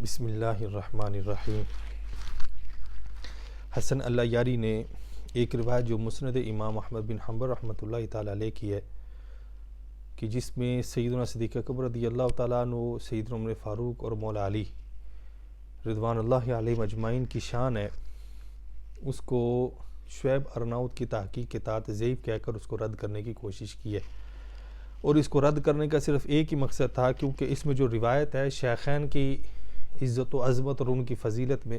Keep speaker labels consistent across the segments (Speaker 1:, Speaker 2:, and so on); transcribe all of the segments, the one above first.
Speaker 1: بسم اللہ الرحمن الرحیم۔ حسن اللہ یاری نے ایک روایت جو مسند امام احمد بن حنبل رحمۃ اللہ تعالیٰ علیہ کی ہے کہ جس میں سیدنا صدیق اکبر رضی اللہ تعالیٰ عنہ، سیدنا عمر فاروق اور مولا علی رضوان اللہ علیہ مجمعین کی شان ہے، اس کو شعیب ارناؤت کی تحقیق کے تحت ضعیف کہہ کر اس کو رد کرنے کی کوشش کی ہے۔ اور اس کو رد کرنے کا صرف ایک ہی مقصد تھا، کیونکہ اس میں جو روایت ہے شیخین کی عزت و عظمت اور ان کی فضیلت میں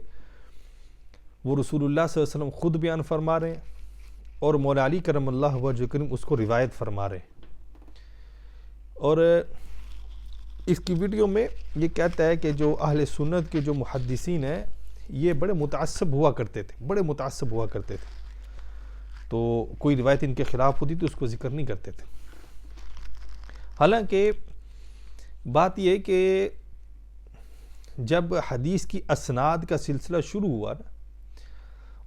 Speaker 1: وہ رسول اللہ صلی اللہ علیہ وسلم خود بیان فرما رہے ہیں اور مولا علی کرم اللہ وجہ کریم اس کو روایت فرما رہے ہیں۔ اور اس کی ویڈیو میں یہ کہتا ہے کہ جو اہل سنت کے جو محدثین ہیں یہ بڑے متعصب ہوا کرتے تھے، تو کوئی روایت ان کے خلاف ہوتی تو اس کو ذکر نہیں کرتے تھے۔ حالانکہ بات یہ ہے کہ جب حدیث کی اسناد کا سلسلہ شروع ہوا نا،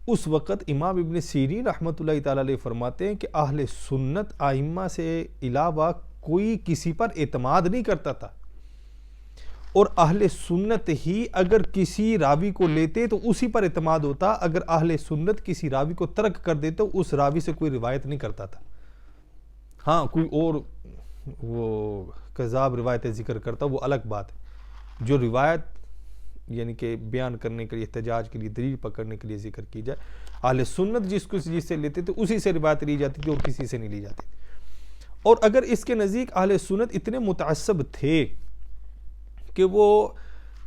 Speaker 1: اس وقت امام ابن سیرین رحمۃ اللہ تعالیٰ علیہ فرماتے ہیں کہ اہل سنت ائمہ سے علاوہ کوئی کسی پر اعتماد نہیں کرتا تھا، اور اہل سنت ہی اگر کسی راوی کو لیتے تو اسی پر اعتماد ہوتا، اگر اہل سنت کسی راوی کو ترک کر دیتے تو اس راوی سے کوئی روایت نہیں کرتا تھا۔ ہاں کوئی اور وہ کذاب روایتیں ذکر کرتا وہ الگ بات ہے، جو روایت یعنی کہ بیان کرنے کے لیے، احتجاج کے لیے، دلیل پکڑنے کے لیے ذکر کی جائے، اہل سنت جس سے لیتے تھے اسی سے روایت لی جاتی تھی اور کسی سے نہیں لی جاتی تھی۔ اور اگر اس کے نزدیک اہل سنت اتنے متعصب تھے کہ وہ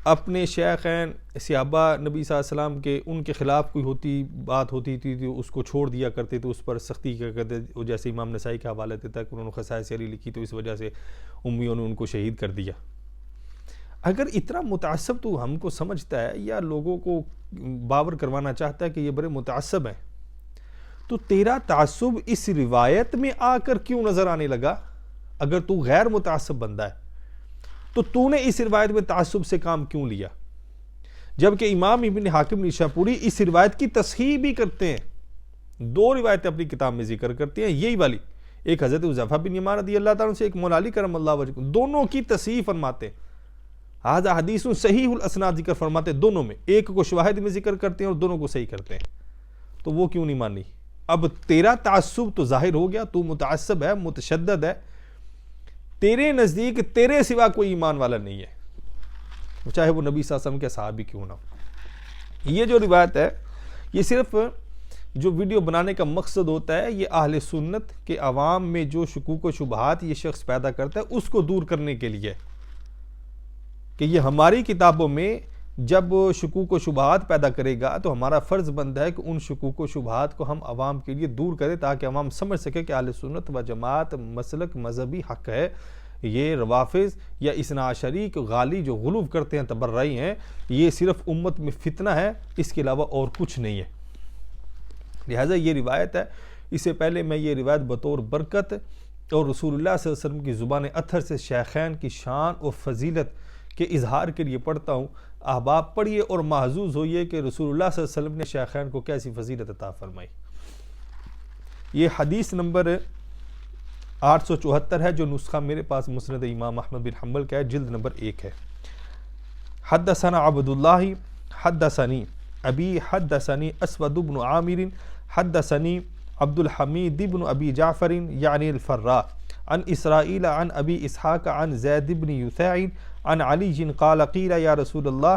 Speaker 1: اپنے شیخین صحابہ نبی صلی اللہ علیہ وسلم کے ان کے خلاف کوئی بات ہوتی تھی تو اس کو چھوڑ دیا کرتے تھے، اس پر سختی کیا کرتے تھے، جیسے امام نسائی کا حوالہ دیتا ہے کہ انہوں نے خصائص علی لکھی تو اس وجہ سے امیوں نے ان کو شہید کر دیا۔ اگر اتنا متعصب تو ہم کو سمجھتا ہے یا لوگوں کو باور کروانا چاہتا ہے کہ یہ بڑے متعصب ہیں، تو تیرا تعصب اس روایت میں آ کر کیوں نظر آنے لگا؟ اگر تو غیر متعصب بندہ ہے تو نے اس روایت میں تعصب سے کام کیوں لیا؟ جبکہ امام ابن حاکم نیشاپوری اس روایت کی تصحیح بھی کرتے ہیں، دو روایتیں اپنی کتاب میں ذکر کرتے ہیں، یہی والی، ایک حضرت حذیفہ بن یمان رضی اللہ تعالیٰ عنہ سے، ایک مولا علی کرم اللہ وجہ، دونوں کی تصحیح فرماتے ہیں۔ ھذا حدیث صحیح الاسناد ذکر فرماتے ہیں دونوں میں، ایک کو شواہد میں ذکر کرتے ہیں اور دونوں کو صحیح کرتے ہیں، تو وہ کیوں نہیں مانی؟ اب تیرا تعصب تو ظاہر ہو گیا، تو متعصب ہے، متشدد ہے، تیرے نزدیک تیرے سوا کوئی ایمان والا نہیں ہے، چاہے وہ نبی صلی اللہ علیہ وسلم کے صحابی کیوں نہ ہو۔ یہ جو روایت ہے یہ صرف جو ویڈیو بنانے کا مقصد ہوتا ہے، یہ اہل سنت کے عوام میں جو شکوک و شبہات یہ شخص پیدا کرتا ہے اس کو دور کرنے کے لیے، کہ یہ ہماری کتابوں میں جب شکوک و شبہات پیدا کرے گا تو ہمارا فرض بنتا ہے کہ ان شکوک و شبہات کو ہم عوام کے لیے دور کریں، تاکہ عوام سمجھ سکے کہ اہل سنت و جماعت مسلک مذہبی حق ہے، یہ روافض یا اثنا عشری کے غالی جو غلو کرتے ہیں، تبرعی ہیں، یہ صرف امت میں فتنہ ہے، اس کے علاوہ اور کچھ نہیں ہے۔ لہٰذا یہ روایت ہے، اس سے پہلے میں یہ روایت بطور برکت اور رسول اللہ صلی اللہ علیہ وسلم کی زبان اطہر سے شیخین کی شان اور فضیلت کے اظہار کے لیے پڑھتا ہوں۔ احباب پڑھیے اور محظوظ ہوئیے کہ رسول اللہ صلی اللہ علیہ وسلم نے شیخین کو کیسی فضیلت عطا فرمائی۔ یہ حدیث نمبر 874 ہے، جو نسخہ میرے پاس مسند امام احمد بن حنبل کا ہے، جلد نمبر 1 ہے۔ حدثنا عبداللہ حدثنی ابی حدثنی اسود بن عامر حدثنی عبد الحمید بن ابی جعفر یعنی الفراء عن اسرائیل عن ابی اسحاق عن زید بن یثاع عن علی قال قیل یا رسول اللہ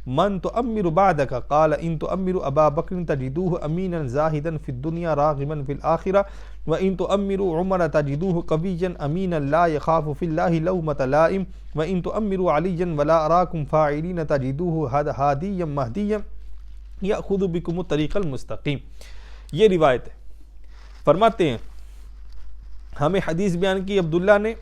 Speaker 1: من تؤمر بعدك قال ان تؤمر ابا بکر تجدوه امینا زاہدا فی الدنیا راغبا فی الآخرہ وان تؤمر عمر تجدوه قویا امینا لا يخاف فی اللہ لومة لائم وان تؤمر علیا ولا اراکم فاعلین تجدوه ہادیا مہدیا یأخذ بکم الطریق المستقیم۔ یہ روایت ہے، فرماتے ہیں ہمیں حدیث بیان کی عبداللہ نے،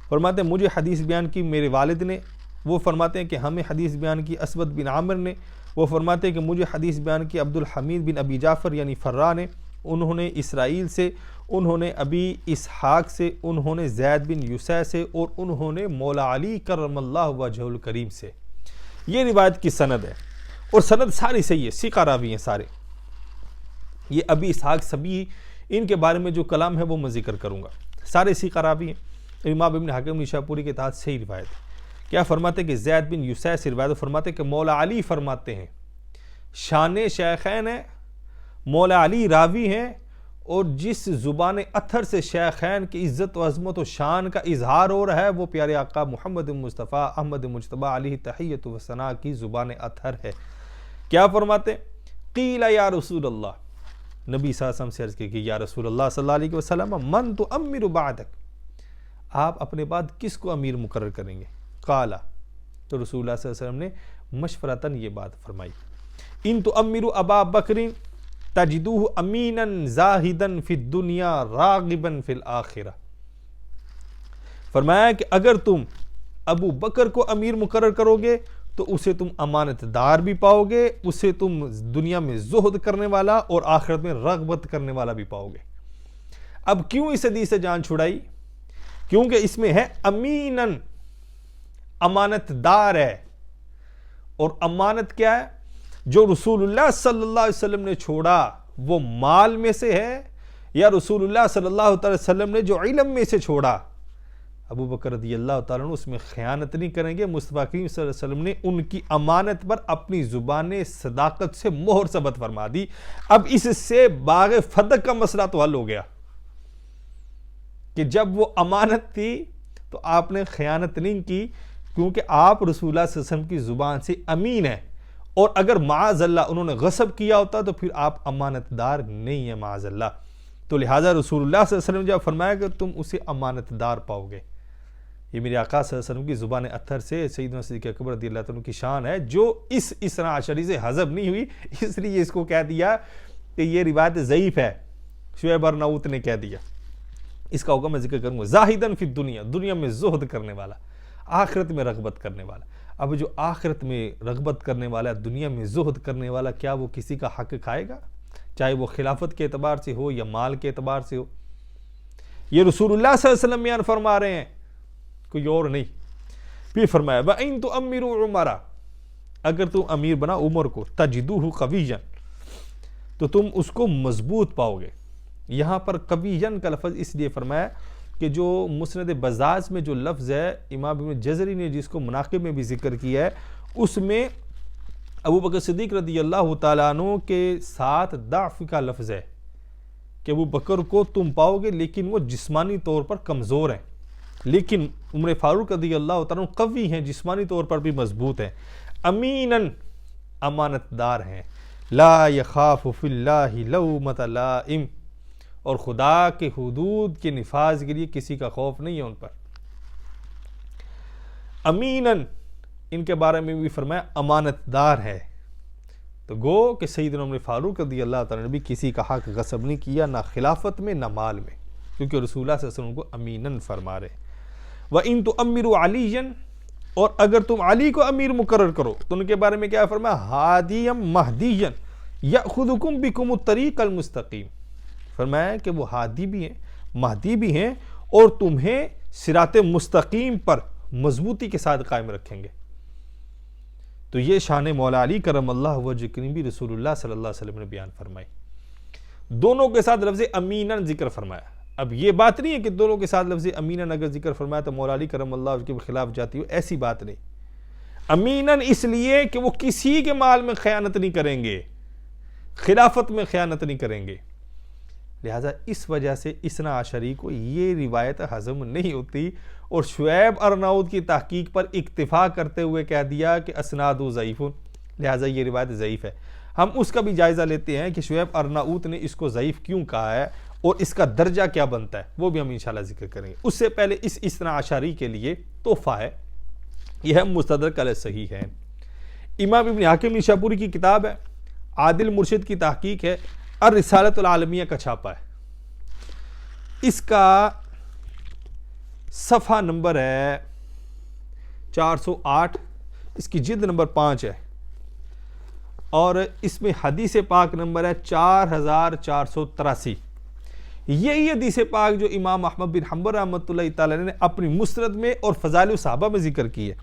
Speaker 1: فرماتے ہیں مجھے حدیث بیان کی میرے والد نے، وہ فرماتے ہیں کہ ہمیں حدیث بیان کی اسود بن عامر نے، وہ فرماتے ہیں کہ مجھے حدیث بیان کی عبد الحمید بن ابی جعفر یعنی فرا نے، انہوں نے اسرائیل سے، انہوں نے ابی اسحاق سے، انہوں نے زید بن یثاع سے، اور انہوں نے مولا علی کرم اللہ وجہ الکریم سے۔ یہ روایت کی سند ہے، اور سند ساری صحیح ہے، ثقہ راوی ہیں سارے۔ یہ ابی اسحاق سبی، ان کے بارے میں جو کلام ہے وہ میں ذکر کروں گا، سارے ثقہ راوی ہیں، امام ابن حاکم نیشاپوری کے تحت صحیح روایت ہے کیا فرماتے کہ زید بن یوسیع سے روایت فرماتے کہ مولا علی فرماتے ہیں شان شیخین ہے، مولا علی راوی ہیں، اور جس زبان اطہر سے شیخین کی عزت و عظمت و شان کا اظہار ہو رہا ہے وہ پیارے آقا محمد مصطفیٰ احمد مجتبیٰ علیہ تحیۃ و ثناء کی زبان اطہر ہے۔ کیا فرماتے؟ قیل یا رسول اللہ، نبی صلی اللہ علیہ وسلم سے عرض کی کہ یا رسول اللہ صلی اللہ علیہ وسلم من تؤمر بعدک، آپ اپنے بعد کس کو امیر مقرر کریں گے؟ قالا، تو رسول اللہ صلی اللہ علیہ وسلم نے مشورتاً یہ بات فرمائی، ان تؤمروا ابا بکر تجدوہ امیناً زاہداً فی الدنیا راغباً فی الآخرہ، فرمایا کہ اگر تم ابو بکر کو امیر مقرر کرو گے تو اسے تم امانت دار بھی پاؤ گے، اسے تم دنیا میں زہد کرنے والا اور آخرت میں رغبت کرنے والا بھی پاؤ گے۔ اب کیوں اس حدیث سے جان چھڑائی؟ کیونکہ اس میں ہے امیناً، امانت دار ہے، اور امانت کیا ہے؟ جو رسول اللہ صلی اللہ علیہ وسلم نے چھوڑا وہ مال میں سے ہے، یا رسول اللہ صلی اللہ علیہ وسلم نے جو علم میں سے چھوڑا، ابو بکر رضی اللہ تعالیٰ عنہ اس میں خیانت نہیں کریں گے۔ مصطفیٰ کریم صلی اللہ علیہ وسلم نے ان کی امانت پر اپنی زبان صداقت سے مہر ثبت فرما دی۔ اب اس سے باغ فتح کا مسئلہ تو حل ہو گیا کہ جب وہ امانت تھی تو آپ نے خیانت نہیں کی، کیونکہ آپ رسول اللہ صلی اللہ علیہ وسلم کی زبان سے امین ہیں، اور اگر معاذ اللہ انہوں نے غصب کیا ہوتا تو پھر آپ امانت دار نہیں ہیں معاذ اللہ۔ تو لہٰذا رسول اللہ صلی اللہ علیہ وسلم نے جب فرمایا کہ تم اسے امانت دار پاؤ گے، یہ میرے آقا صلی اللہ علیہ وسلم کی زبان اطہر سے سیدنا صدیق اکبر رضی اللہ عنہ کی شان ہے، جو اس اثنا عشری سے حذف نہیں ہوئی، اس لیے اس کو کہہ دیا کہ یہ روایت ضعیف ہے، شعیب ارناؤت نے کہہ دیا۔ اس کا حکم میں ذکر کروں گا، زاہداً فی الدنیا، دنیا میں زہد کرنے والا، آخرت میں رغبت کرنے والا۔ اب جو آخرت میں رغبت کرنے والا، دنیا میں زہد کرنے والا، کیا وہ کسی کا حق کھائے گا؟ چاہے وہ خلافت کے اعتبار سے ہو یا مال کے اعتبار سے ہو۔ یہ رسول اللہ صلی اللہ علیہ وسلم بیان فرما رہے ہیں، کوئی اور نہیں۔ پھر فرمایا وَإِن تُؤَمِّرُوا عُمَرَ، اگر تم امیر بنا عمر کو، تَجِدُوهُ قَوِيًّا، تو تم اس کو مضبوط پاؤ گے۔ یہاں پر قویًّا کا لفظ اس لیے فرمایا کہ جو مسند بزاز میں جو لفظ ہے، امام ابن جزری نے جس کو مناقب میں بھی ذکر کیا ہے، اس میں ابو بکر صدیق رضی اللہ تعالیٰ عنہ کے ساتھ ضعف کا لفظ ہے کہ ابو بکر کو تم پاؤ گے لیکن وہ جسمانی طور پر کمزور ہیں، لیکن عمر فاروق رضی اللہ تعالیٰ عنہ قوی ہیں، جسمانی طور پر بھی مضبوط ہیں، امیناً، امانت دار ہیں، لا یخاف فی اللہ لومۃ لائم، اور خدا کے حدود کے نفاذ کے لیے کسی کا خوف نہیں ہے ان پر۔ امیناً، ان کے بارے میں بھی فرمایا امانت دار ہے، تو گو کہ سیدنا عمر فاروق رضی اللہ تعالیٰ نے بھی کسی کا حق غصب نہیں کیا، نہ خلافت میں نہ مال میں، کیونکہ رسول اللہ صلی اللہ علیہ وسلم کو امیناً فرما رہے۔ وَإِن تُؤَمِّرُوا عَلِيًّا، اور اگر تم علی کو امیر مقرر کرو تو ان کے بارے میں کیا فرمایا؟ ہادیًا مہدیًا یأخذکم بکم الطریق المستقیم، فرمایا کہ وہ ہادی بھی ہیں، مہدی بھی ہیں، اور تمہیں صراط مستقیم پر مضبوطی کے ساتھ قائم رکھیں گے۔ تو یہ شان مولا علی کرم اللہ وجہ کریم بھی رسول اللہ صلی اللہ علیہ وسلم نے بیان فرمائی، دونوں کے ساتھ لفظ امیناً ذکر فرمایا۔ اب یہ بات نہیں ہے کہ دونوں کے ساتھ لفظ امیناً اگر ذکر فرمایا تو مولا علی کرم اللہ کے خلاف جاتی ہو، ایسی بات نہیں۔ امیناً اس لیے کہ وہ کسی کے مال میں خیانت نہیں کریں گے، خلافت میں خیانت نہیں کریں گے، لہٰذا اس وجہ سے اثنا عشری کو یہ روایت ہضم نہیں ہوتی، اور شعیب ارناؤت کی تحقیق پر اکتفا کرتے ہوئے کہہ دیا کہ اسناد ضعیف، لہٰذا یہ روایت ضعیف ہے۔ ہم اس کا بھی جائزہ لیتے ہیں کہ شعیب ارناؤت نے اس کو ضعیف کیوں کہا ہے اور اس کا درجہ کیا بنتا ہے، وہ بھی ہم انشاءاللہ ذکر کریں گے۔ اس سے پہلے اس اثنا عشری کے لیے تحفہ ہے، یہ ہے مستدرک علی صحیح ہے، امام ابن حاکم نیشابوری کی کتاب ہے، عادل مرشد کی تحقیق ہے، الرسالۃ العالمیہ کا چھاپا ہے، اس کا صفحہ نمبر ہے 408، اس کی جلد نمبر 5 ہے، اور اس میں حدیث پاک نمبر ہے 4483۔ یہی حدیث پاک جو امام احمد بن حنبل رحمۃ اللہ تعالی نے اپنی مسند میں اور فضائل الصحابہ میں ذکر کی ہے،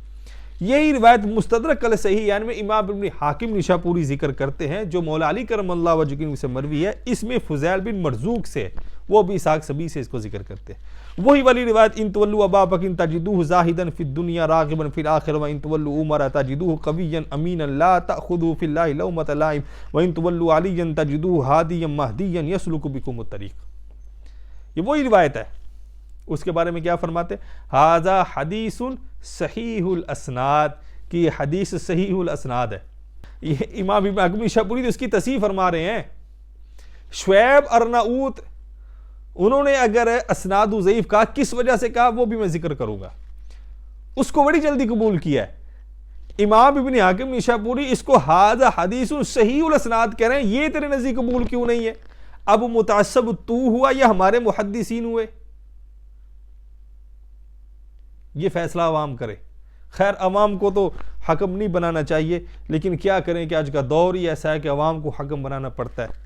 Speaker 1: یہی روایت مستدرک علی صحیح یعنی میں امام ابن حاکم نیشابوری ذکر کرتے ہیں، جو مولا علی کرم اللہ وجہ سے مروی ہے۔ اس میں فضیل بن مرزوق سے وہ بھی اسحاق سبی سے اس کو ذکر کرتے ہیں۔ وہی والی روایت ان تولوا ابا بکر تجدوہ زاہدا فی الدنیا راغبا فی الاخرہ وان تولوا عمر تجدوہ قویا امینا لا تأخذوا فی اللہ لومۃ لائم وان تولوا علیا تجدوہ ہادیا مہدیا یسلک بکم الطریق۔ یہ وہی روایت ہے، اس کے بارے میں کیا فرماتے ہیں؟ ھذا حدیث صحیح الاسناد، کہ یہ حدیث صحیح الاسناد ہے۔ یہ امام ابن حکم نشاپوری تو اس کی تصحیح فرما رہے ہیں۔ شعیب ارناؤت انہوں نے اگر اسناد ضعیف کہا، کس وجہ سے کہا وہ بھی میں ذکر کروں گا، اس کو بڑی جلدی قبول کیا ہے۔ امام ابن حاکم نشاپوری اس کو ھذا حدیث صحیح الاسناد کہہ رہے ہیں، یہ تیرے نزدیک قبول کیوں نہیں ہے؟ اب متعصب تو ہوا یا ہمارے محدثین ہوئے؟ یہ فیصلہ عوام کرے۔ خیر عوام کو تو حکم نہیں بنانا چاہیے، لیکن کیا کریں کہ آج کا دور ہی ایسا ہے کہ عوام کو حکم بنانا پڑتا ہے،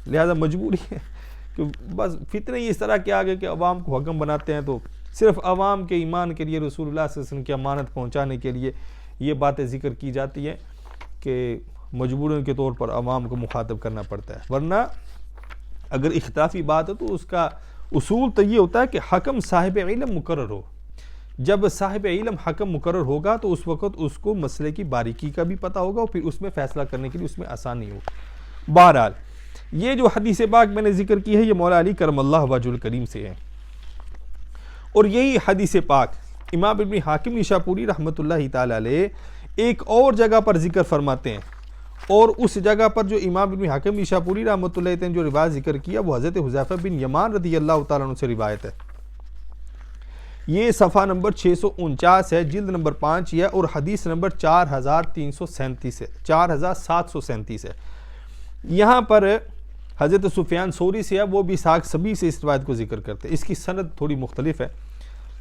Speaker 1: لہذا مجبوری ہے کہ بس فتنے ہی اس طرح کے آگے کہ عوام کو حکم بناتے ہیں، تو صرف عوام کے ایمان کے لیے، رسول اللہ صلی اللہ علیہ وسلم کی امانت پہنچانے کے لیے یہ باتیں ذکر کی جاتی ہیں کہ مجبوری کے طور پر عوام کو مخاطب کرنا پڑتا ہے۔ ورنہ اگر اختلافی بات ہے تو اس کا اصول تو یہ ہوتا ہے کہ حکم صاحب علم مقرر ہو۔ جب صاحب علم حکم مقرر ہوگا تو اس وقت اس کو مسئلے کی باریکی کا بھی پتہ ہوگا اور پھر اس میں فیصلہ کرنے کے لیے اس میں آسانی ہوگی۔ بہرحال یہ جو حدیث پاک میں نے ذکر کی ہے یہ مولا علی کرم اللہ وجہ الکریم سے ہے، اور یہی حدیث پاک امام ابن حاکم نشاپوری رحمۃ اللہ تعالی علیہ ایک اور جگہ پر ذکر فرماتے ہیں، اور اس جگہ پر جو امام ابن حاکم نشاپوری رحمۃ اللہ تعالی نے جو روایت ذکر کیا وہ حضرت حذیفہ بن یمان رضی اللہ تعالیٰ عنہ سے روایت ہے۔ یہ صفحہ نمبر 649 ہے، جلد نمبر 5 ہے، اور حدیث نمبر 4337 ہے، 4737 ہے۔ یہاں پر حضرت سفیان ثوری سے ہے، وہ بھی اسحاق سبی سے اس روایت کو ذکر کرتے ہیں۔ اس کی سند تھوڑی مختلف ہے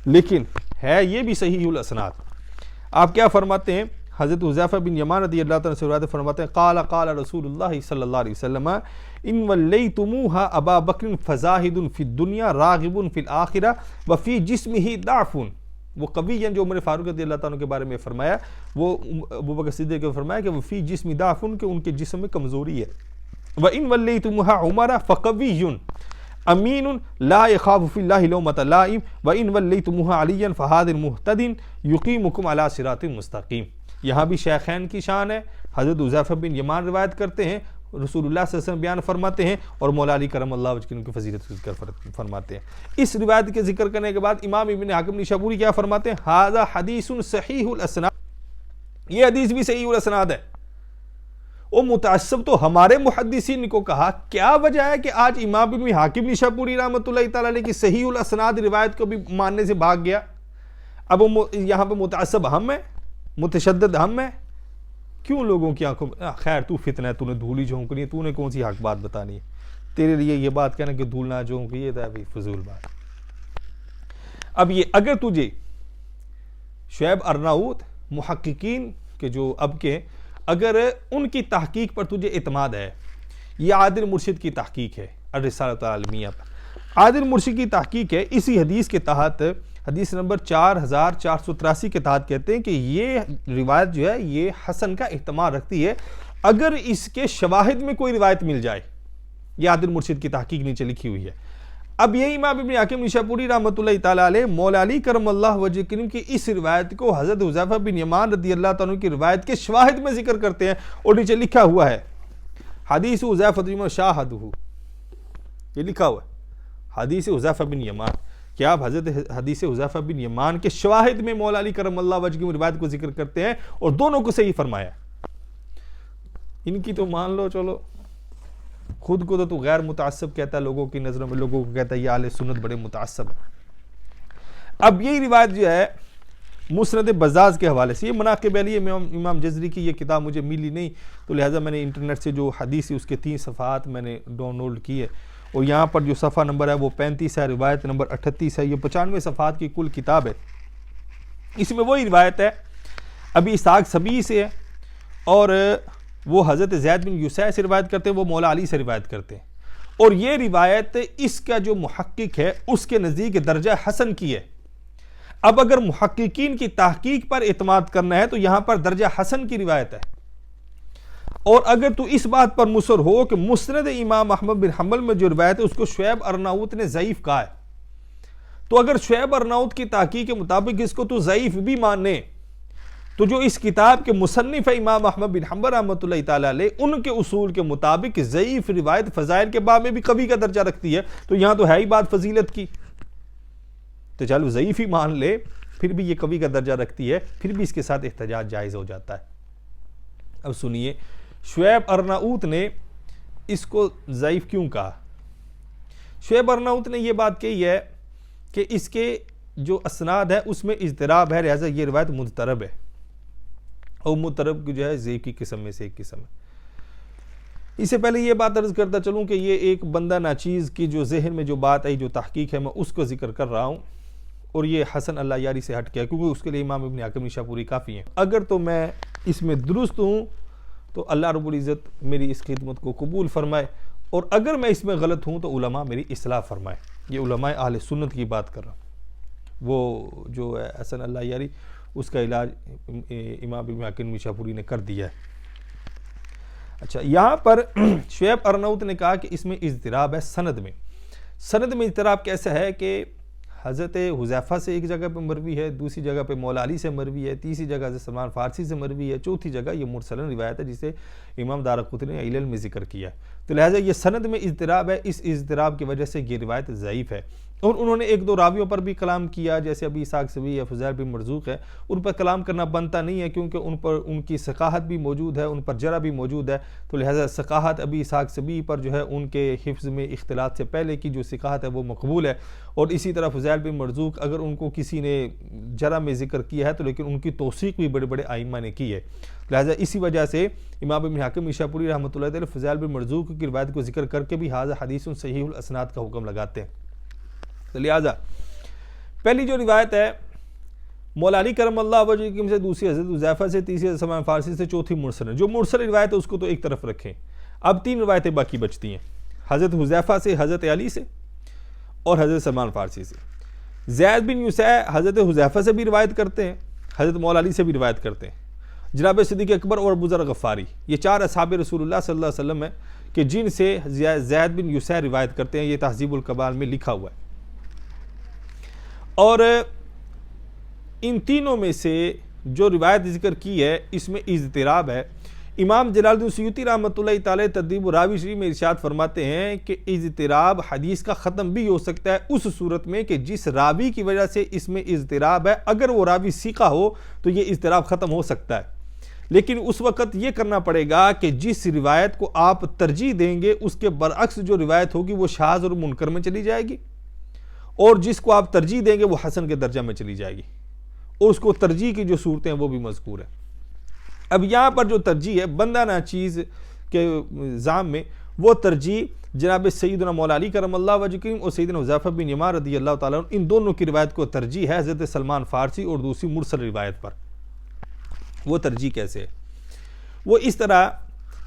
Speaker 1: لیکن ہے یہ بھی صحیح الاسناد۔ آپ کیا فرماتے ہیں؟ حضرت حذیفہ بن یمان رضی اللہ تعالیٰ سے روایت فرماتے ہیں قال قال رسول اللہ صلی اللہ علیہ وسلم ان ولیتموها ابا بکر فزاہد فی الدنیا راغب فی الاخرہ وفی جسمہ ضعف۔ وہ قوی جو عمر فاروق رضی اللہ تعالیٰ کے بارے میں فرمایا، وہ ابوبکر صدیق نے فرمایا کہ وفی جسم ضعف، کہ ان کے جسم میں کمزوری ہے۔ وان ولیتموها عمر فقوی امین لا یخاف فی اللہ لومۃ لائم وان ولیتموها علی فہاد مہتد یقیمکم علی صراط مستقیم۔ یہاں بھی شیخین کی شان ہے، حضرت حذیفہ بن یمان روایت کرتے ہیں، رسول اللہ صلی اللہ علیہ وسلم بیان فرماتے ہیں، اور مولا علی کرم اللہ وجہ کی فضیلت ذکر فرماتے ہیں۔ اس روایت کے ذکر کرنے کے بعد امام ابن حاکم نشاپوری کیا فرماتے ہیں؟ ھذا حدیث صحیح الاسناد، یہ حدیث بھی صحیح الاسناد ہے۔ وہ متعصب تو ہمارے محدثین کو کہا، کیا وجہ ہے کہ آج امام ابن حاکم نشاپوری رحمۃ اللہ تعالی علیہ کی صحیح الاسناد روایت کو بھی ماننے سے بھاگ گیا؟ اب یہاں پہ متعصب ہم ہیں، متشدد ہم ہیں، کیوں لوگوں کی آنکھوں میں خیر تو فتنہ ہے، تو نے دھولی جھونکنی ہے، تو نے کون سی حق بات بتانی ہے، تیرے لیے یہ بات کہنا کہ دھول نہ جھونکی، یہ تھا بھی فضول بات۔ اب یہ اگر تجھے شعیب ارناؤت محققین کے جو اب کے، اگر ان کی تحقیق پر تجھے اعتماد ہے، یہ عادل مرشد کی تحقیق ہے الرسالۃ العالمیہ پر، عادل مرشد کی تحقیق ہے، اسی حدیث کے تحت حدیث نمبر 4483 کے تحت کہتے ہیں کہ یہ روایت جو ہے یہ حسن کا احتمال رکھتی ہے اگر اس کے شواہد میں کوئی روایت مل جائے۔ یہ عادل مرشد کی تحقیق نیچے لکھی ہوئی ہے۔ اب یہ امام ابن حاکم نشاپوری رحمۃ اللہ تعالی علیہ مولا علی کرم اللہ وجہ کریم کی اس روایت کو حضرت حذیفہ بن یمان رضی اللہ تعالیٰ عنہ کی روایت کے شواہد میں ذکر کرتے ہیں، اور نیچے لکھا ہوا ہے حدیث حذیفہ شاہدہ، یہ لکھا ہوا ہے حدیث حذیفہ بن یمان۔ کیا آپ حضرت حدیث حذیفہ بن یمان کے شواہد میں مولا علی کرم اللہ وجہ کی روایت کو ذکر کرتے ہیں اور دونوں کو صحیح فرمایا؟ ان کی تو مان لو چلو، خود کو تو غیر متعصب کہتا ہے، لوگوں کی نظروں میں لوگوں کو کہتا ہے یہ اہل سنت بڑے متعصب ہیں۔ اب یہی روایت جو ہے مسند بزاز کے حوالے سے، یہ مناقب علی امام جزری کی یہ کتاب مجھے ملی نہیں، تو لہٰذا میں نے انٹرنیٹ سے جو حدیث ہے اس کے 3 صفحات میں نے ڈاؤن لوڈ کی ہے، اور یہاں پر جو صفحہ نمبر ہے وہ 35 ہے، روایت نمبر 38 ہے، یہ 95 صفحات کی کل کتاب ہے۔ اس میں وہی روایت ہے، ابھی اسحاق سبی سے ہے، اور وہ حضرت زید بن یسیع سے روایت کرتے ہیں، وہ مولا علی سے روایت کرتے ہیں، اور یہ روایت اس کا جو محقق ہے اس کے نزدیک درجہ حسن کی ہے۔ اب اگر محققین کی تحقیق پر اعتماد کرنا ہے تو یہاں پر درجہ حسن کی روایت ہے، اور اگر تو اس بات پر مصر ہو کہ مسند امام احمد بن حنبل میں جو روایت ہے اس کو شعیب ارناؤت نے ضعیف کہا ہے، تو اگر شعیب ارناؤت کی تحقیق کے مطابق اس کو تو ضعیف بھی مانے، تو جو اس کتاب کے مصنف ہے امام احمد بن حنبل رحمۃ اللہ تعالی علیہ، ان کے اصول کے مطابق ضعیف روایت فضائل کے باب میں بھی قوی کا درجہ رکھتی ہے، تو یہاں تو ہے ہی بات فضیلت کی، تو چلو ضعیف ہی مان لے، پھر بھی یہ قوی کا درجہ رکھتی ہے، پھر بھی اس کے ساتھ احتجاج جائز ہو جاتا ہے۔ اب سنیے شعیب ارناؤت نے اس کو ضعیف کیوں کہا؟ شعیب ارناؤت نے یہ بات کہی ہے کہ اس کے جو اسناد ہے اس میں اضطراب ہے، لہذا یہ روایت مضطرب ہے، اور مضطرب جو ہے ضعیف کی قسم میں سے ایک قسم ہے۔ اس سے پہلے یہ بات عرض کرتا چلوں کہ یہ ایک بندہ ناچیز کی جو ذہن میں جو بات آئی، جو تحقیق ہے، میں اس کو ذکر کر رہا ہوں، اور یہ حسن اللہ یاری سے ہٹ گیا، کیونکہ اس کے لیے امام ابن حاتم نشاپوری کافی ہیں۔ اگر تو میں اس میں درست ہوں تو اللہ رب العزت میری اس خدمت کو قبول فرمائے، اور اگر میں اس میں غلط ہوں تو علماء میری اصلاح فرمائے۔ یہ علماء اہل سنت کی بات کر رہا ہوں، وہ جو ہے حسن اللہ یاری، اس کا علاج امام ابن حاتم نشاپوری نے کر دیا ہے۔ اچھا، یہاں پر شعیب ارناؤت نے کہا کہ اس میں اضطراب ہے سند میں۔ سند میں اضطراب کیسا ہے کہ حضرت حذیفہ سے ایک جگہ پہ مروی ہے، دوسری جگہ پہ مولا علی سے مروی ہے، تیسری جگہ حضرت سلمان فارسی سے مروی ہے، چوتھی جگہ یہ مرسلن روایت ہے جسے امام دارقطنی نے علل میں ذکر کیا ہے، تو لہٰذا یہ سند میں اضطراب ہے، اس اضطراب کی وجہ سے یہ روایت ضعیف ہے۔ اور انہوں نے ایک دو راویوں پر بھی کلام کیا، جیسے ابی اسحاق سبیعی یا فضیل بن مرزوق ہے، ان پر کلام کرنا بنتا نہیں ہے، کیونکہ ان پر ان کی ثقاہت بھی موجود ہے، ان پر جرح بھی موجود ہے، تو لہٰذا ثقاہت ابی اسحاق سبیعی پر جو ہے ان کے حفظ میں اختلاط سے پہلے کی جو ثقاہت ہے وہ مقبول ہے، اور اسی طرح فضیل بن مرزوق اگر ان کو کسی نے جرح میں ذکر کیا ہے تو لیکن ان کی توثیق بھی بڑے بڑے ائمہ نے کی ہے، لہٰذا اسی وجہ سے امام ابن حاتم نشاپوری رحمۃ اللہ علیہ فضیل بن مرزوق کی روایت کو ذکر کر کے بھی ھذا حدیث صحیح الاسناد کا حکم لگاتے ہیں۔ تو لہٰذا پہلی جو روایت ہے مولا علی کرم اللہ وجہہ سے، دوسری حضرت حذیفہ سے، تیسری حضرت سلمان فارسی سے، چوتھی مرسل، جو مرسل روایت ہے اس کو تو ایک طرف رکھیں۔ اب تین روایتیں باقی بچتی ہیں، حضرت حذیفہ سے، حضرت علی سے، اور حضرت سلمان فارسی سے۔ زید بن یوسیع حضرت حذیفہ سے بھی روایت کرتے ہیں، حضرت مولا علی سے بھی روایت کرتے ہیں، جناب صدیق اکبر اور ابو ذر غفاری، یہ چار اصحاب رسول اللہ صلی اللہ علیہ وسلم ہیں کہ جن سے زید بن یوسیع روایت کرتے ہیں، یہ تہذیب الکمال میں لکھا ہوا ہے۔ اور ان تینوں میں سے جو روایت ذکر کی ہے اس میں اضطراب ہے۔ امام جلال الدین سیوطی رحمۃ اللہ تعالی تدریب الراوی شریف میں ارشاد فرماتے ہیں کہ اضطراب حدیث کا ختم بھی ہو سکتا ہے اس صورت میں کہ جس راوی کی وجہ سے اس میں اضطراب ہے، اگر وہ راوی ثقہ ہو تو یہ اضطراب ختم ہو سکتا ہے، لیکن اس وقت یہ کرنا پڑے گا کہ جس روایت کو آپ ترجیح دیں گے اس کے برعکس جو روایت ہوگی وہ شاذ اور منکر میں چلی جائے گی، اور جس کو آپ ترجیح دیں گے وہ حسن کے درجہ میں چلی جائے گی، اور اس کو ترجیح کی جو صورتیں ہیں وہ بھی مذکور ہے۔ اب یہاں پر جو ترجیح ہے بندہ ناچیز کے ذام میں، وہ ترجیح جناب سیدنا مولا علی کرم اللہ وجہہ اور سیدنا حذیفہ بن یمان رضی اللہ تعالیٰ عنہ، ان دونوں کی روایت کو ترجیح ہے حضرت سلمان فارسی اور دوسری مرسل روایت پر۔ وہ ترجیح کیسے ہے؟ وہ اس طرح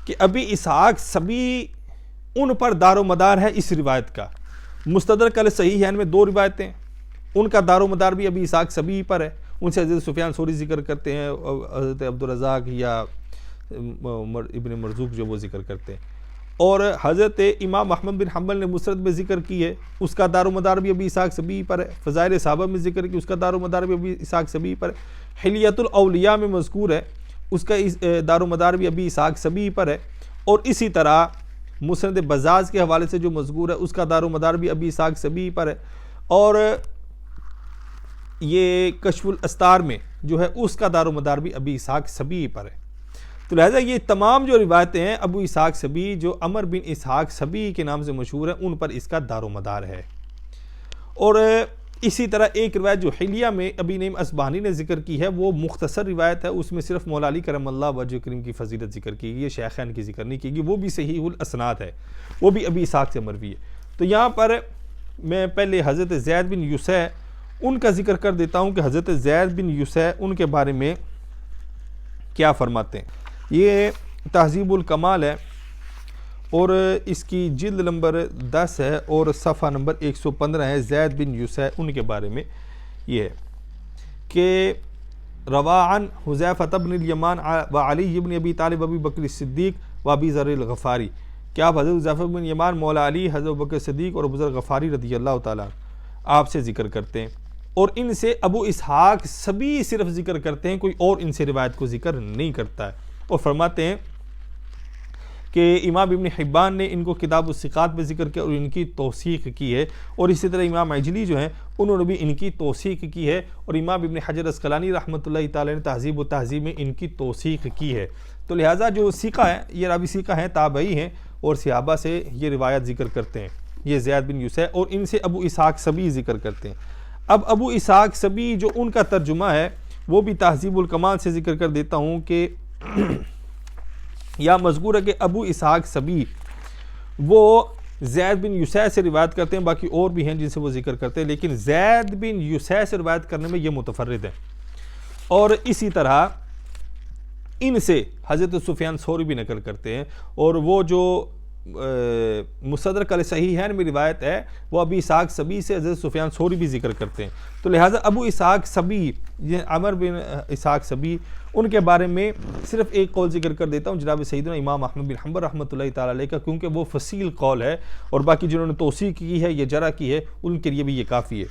Speaker 1: کہ ابی اسحاق سبیعی ان پر دار و مدار ہے اس روایت کا، مستدرک علی صحیحین میں دو روایتیں، ان کا دار و مدار بھی ابی اسحاق سبیعی پر ہے، ان سے حضرت سفیان ثوری ذکر کرتے ہیں، حضرت عبدالرزاق یا ابن مرزوق جو وہ ذکر کرتے ہیں، اور حضرت امام احمد بن حنبل نے مسند میں ذکر کی ہے، اس کا دار و مدار بھی ابی اسحاق سبیعی پر ہے، فضائل صحابہ میں ذکر کی، اس کا دار و مدار بھی ابی اسحاق سبیعی پر ہے، حلیۃ الاولیاء میں مذکور ہے، اس کا دار و مدار بھی ابی اسحاق سبیعی پر ہے، اور اسی طرح مسند بزاز کے حوالے سے جو مذکور ہے اس کا دار و مدار بھی ابی اسحاق سبیعی پر ہے، اور یہ کشف الاستار میں جو ہے اس کا دار و مدار بھی ابی اسحاق سبیعی پر ہے۔ تو لہذا یہ تمام جو روایتیں ہیں ابو اسحاق سبیعی جو عمر بن اسحاق سبیعی کے نام سے مشہور ہیں، ان پر اس کا دار و مدار ہے۔ اور اسی طرح ایک روایت جو حلیہ میں ابی نعیم اصبہانی نے ذکر کی ہے، وہ مختصر روایت ہے، اس میں صرف مولا علی کرم اللہ وجہ کریم کی فضیلت ذکر کی گئی ہے، شیخین کی ذکر نہیں کی گئی، وہ بھی صحیح الاسناد ہے، وہ بھی ابی اسحاق سے مروی ہے۔ تو یہاں پر میں پہلے حضرت زید بن یوسیع ان کا ذکر کر دیتا ہوں کہ حضرت زید بن یوسیع ان کے بارے میں کیا فرماتے ہیں۔ یہ تہذیب الکمال ہے اور اس کی جلد نمبر 10 ہے اور صفحہ نمبر 115 ہے۔ زید بن یوسیع ان کے بارے میں یہ ہے کہ روا عن حذیفہ بن الیمان و علی بن ابی طالب ابی بکر صدیق و ابی ذر الغفاری، کیا آپ حضرت حذیفہ بن یمان، مولا علی، حضرت بکر صدیق اور ابو ذر غفاری رضی اللہ تعالیٰ آپ سے ذکر کرتے ہیں، اور ان سے ابو اسحاق سبی صرف ذکر کرتے ہیں، کوئی اور ان سے روایت کو ذکر نہیں کرتا ہے، اور فرماتے ہیں کہ امام ابن حبان نے ان کو کتاب الثقات میں ذکر کیا اور ان کی توثیق کی ہے، اور اسی طرح امام عجلی جو ہیں انہوں نے بھی ان کی توثیق کی ہے، اور امام ابن حجر عسقلانی رحمۃ اللہ تعالی نے تہذیب و تہذیب میں ان کی توثیق کی ہے۔ تو لہٰذا جو ثقہ ہے، یہ راوی ثقہ ہیں، تابعی ہیں، اور صحابہ سے یہ روایت ذکر کرتے ہیں، یہ زید بن یوسف، اور ان سے ابو اسحاق سبی ذکر کرتے ہیں۔ اب ابو اسحاق سبی جو ان کا ترجمہ ہے وہ بھی تہذیب الکمال سے ذکر کر دیتا ہوں کہ یا مذکور ہے کہ ابو اسحاق سبی وہ زید بن یوسف سے روایت کرتے ہیں، باقی اور بھی ہیں جن سے وہ ذکر کرتے ہیں، لیکن زید بن یوسف سے روایت کرنے میں یہ متفرد ہیں۔ اور اسی طرح ان سے حضرت سفیان ثوری بھی نقل کرتے ہیں، اور وہ جو مستدرک صحیحین میں روایت ہے وہ ابو اسحاق سبی سے حضرت سفیان ثوری بھی ذکر کرتے ہیں۔ تو لہٰذا ابو اسحاق سبی، عمر بن اسحاق سبی، ان کے بارے میں صرف ایک قول ذکر کر دیتا ہوں جناب سیدنا امام احمد بن حنبل رحمۃ اللہ تعالیٰ علیہ کا، کیونکہ وہ فصیل قول ہے، اور باقی جنہوں نے توثیق کی ہے یا جرح کی ہے ان کے لیے بھی یہ کافی ہے۔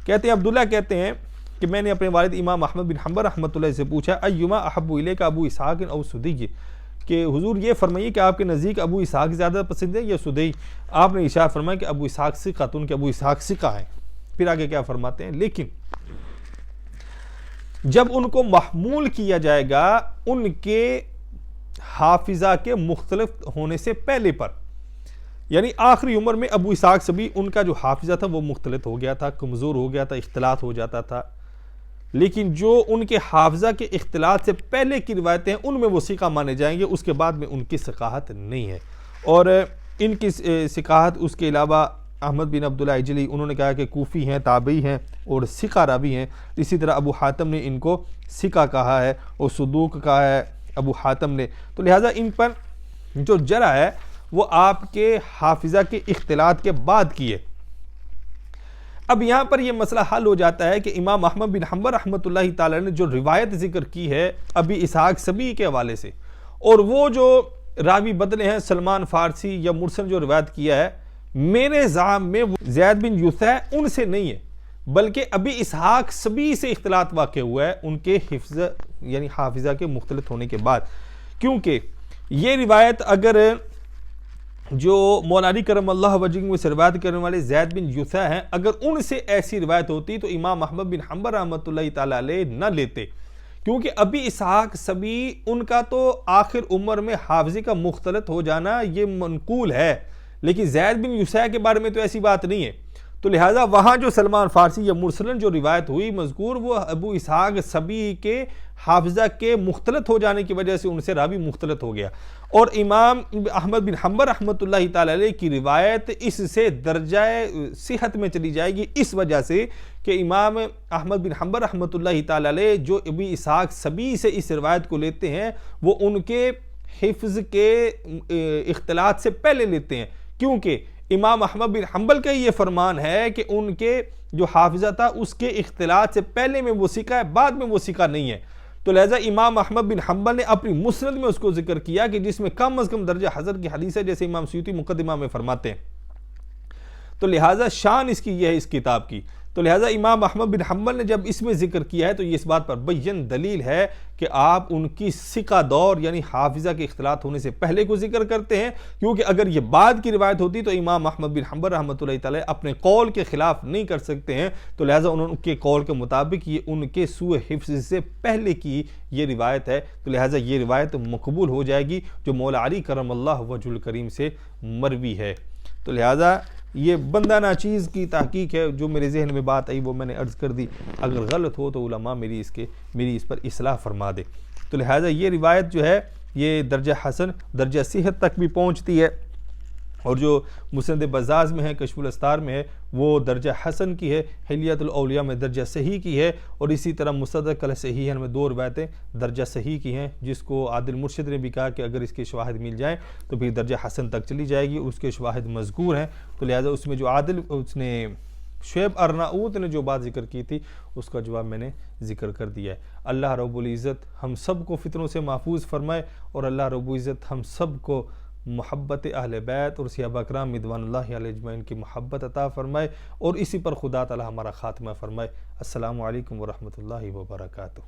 Speaker 1: کہتے ہیں عبداللہ کہتے ہیں کہ میں نے اپنے والد امام احمد بن حنبل رحمۃ اللہ سے پوچھا ایما احب الیک ابو اسحاق او سدی، کہ حضور یہ فرمائیے کہ آپ کے نزدیک ابو اسحاق زیادہ پسند ہے یا سدی؟ آپ نے ارشاد فرمایا کہ ابو اسحاق ثقہ، تو ان کے ابو اسحاق ثقہ ہیں۔ پھر آگے کیا فرماتے ہیں، لیکن جب ان کو محمول کیا جائے گا ان کے حافظہ کے مختلف ہونے سے پہلے پر، یعنی آخری عمر میں ابو اسحاق سبی ان کا جو حافظہ تھا وہ مختلط ہو گیا تھا، کمزور ہو گیا تھا، اختلاط ہو جاتا تھا، لیکن جو ان کے حافظہ کے اختلاط سے پہلے کی روایتیں ہیں ان میں وہ ثقہ مانے جائیں گے، اس کے بعد میں ان کی ثقاہت نہیں ہے۔ اور ان کی ثقاہت اس کے علاوہ احمد بن عبداللہ عجلی انہوں نے کہا کہ کوفی ہیں، تابعی ہیں اور ثقہ راوی ہیں۔ اسی طرح ابو حاتم نے ان کو ثقہ کہا ہے اور صدوق کہا ہے ابو حاتم نے، تو لہٰذا ان پر جو جرح ہے وہ آپ کے حافظہ کے اختلاط کے بعد کی ہے۔ اب یہاں پر یہ مسئلہ حل ہو جاتا ہے کہ امام احمد بن حنبل رحمۃ اللہ تعالی نے جو روایت ذکر کی ہے ابی اسحاق سبی کے حوالے سے، اور وہ جو راوی بدلے ہیں سلمان فارسی یا مرسل جو روایت کیا ہے، میرے ذہن میں زید بن یوسف ان سے نہیں ہے، بلکہ ابی اسحاق سبی سے اختلاط واقع ہوا ہے ان کے حفظ یعنی حافظہ کے مختلط ہونے کے بعد، کیونکہ یہ روایت اگر جو مولا علی کرم اللہ وجہہ میں سے روایت کرنے والے زید بن یوسف ہیں، اگر ان سے ایسی روایت ہوتی تو امام احمد بن حنبل رحمۃ اللہ تعالی علیہ نہ لیتے، کیونکہ ابی اسحاق سبی ان کا تو آخر عمر میں حافظے کا مختلط ہو جانا یہ منقول ہے، لیکن زید بن یوسف کے بارے میں تو ایسی بات نہیں ہے۔ تو لہٰذا وہاں جو سلمان فارسی یا مرسلن جو روایت ہوئی مذکور، وہ ابو اسحاق سبی کے حافظہ کے مختلط ہو جانے کی وجہ سے ان سے راوی مختلط ہو گیا، اور امام احمد بن حنبل رحمۃ اللہ تعالی علیہ کی روایت اس سے درجہ صحت میں چلی جائے گی، اس وجہ سے کہ امام احمد بن حنبل رحمۃ اللہ تعالی علیہ جو ابی اسحاق سبی سے اس روایت کو لیتے ہیں وہ ان کے حفظ کے اختلاط سے پہلے لیتے ہیں، کیونکہ امام احمد بن حنبل کا یہ فرمان ہے کہ ان کے جو حافظہ تھا اس کے اختلاط سے پہلے میں وہ ثقہ ہے، بعد میں وہ ثقہ نہیں ہے۔ تو لہٰذا امام احمد بن حنبل نے اپنی مسند میں اس کو ذکر کیا کہ جس میں کم از کم درجہ حسن کی حدیث ہے، جیسے امام سیوطی مقدمہ میں فرماتے ہیں۔ تو لہٰذا شان اس کی یہ ہے اس کتاب کی، تو لہٰذا امام احمد بن حنبل نے جب اس میں ذکر کیا ہے تو یہ اس بات پر بین دلیل ہے کہ آپ ان کی ثقہ دور یعنی حافظہ کے اختلاط ہونے سے پہلے کو ذکر کرتے ہیں، کیونکہ اگر یہ بعد کی روایت ہوتی تو امام احمد بن حنبل رحمۃ اللہ تعالی اپنے قول کے خلاف نہیں کر سکتے ہیں، تو لہٰذا ان کے قول کے مطابق یہ ان کے سوء حفظ سے پہلے کی یہ روایت ہے، تو لہٰذا یہ روایت مقبول ہو جائے گی جو مولا علی کرم اللہ وجہ الکریم سے مروی ہے۔ تو لہٰذا یہ بندہ ناچیز کی تحقیق ہے، جو میرے ذہن میں بات آئی وہ میں نے عرض کر دی، اگر غلط ہو تو علماء میری اس پر اصلاح فرما دے۔ تو لہٰذا یہ روایت جو ہے یہ درجہ حسن درجہ صحت تک بھی پہنچتی ہے، اور جو مسند بزاز میں ہے، کشف الاستار میں ہے، وہ درجہ حسن کی ہے، حلیۃ الاولیاء میں درجہ صحیح کی ہے، اور اسی طرح مستدرک صحیحین میں 2 روایتیں درجہ صحیح کی ہیں، جس کو عادل مرشد نے بھی کہا کہ اگر اس کے شواہد مل جائیں تو پھر درجہ حسن تک چلی جائے گی، اور اس کے شواہد مذکور ہیں، تو لہٰذا اس میں جو عادل اس نے شعیب ارناؤت نے جو بات ذکر کی تھی اس کا جواب میں نے ذکر کر دیا ہے۔ اللہ رب العزت ہم سب کو فتنوں سے محفوظ فرمائے، اور اللہ رب العزت ہم سب کو محبت اہل بیت اور صحابہ کرام رضوان اللہ علیہ اجمعین کی محبت عطا فرمائے، اور اسی پر خدا تعالی ہمارا خاتمہ فرمائے۔ السلام علیکم ورحمۃ اللہ وبرکاتہ۔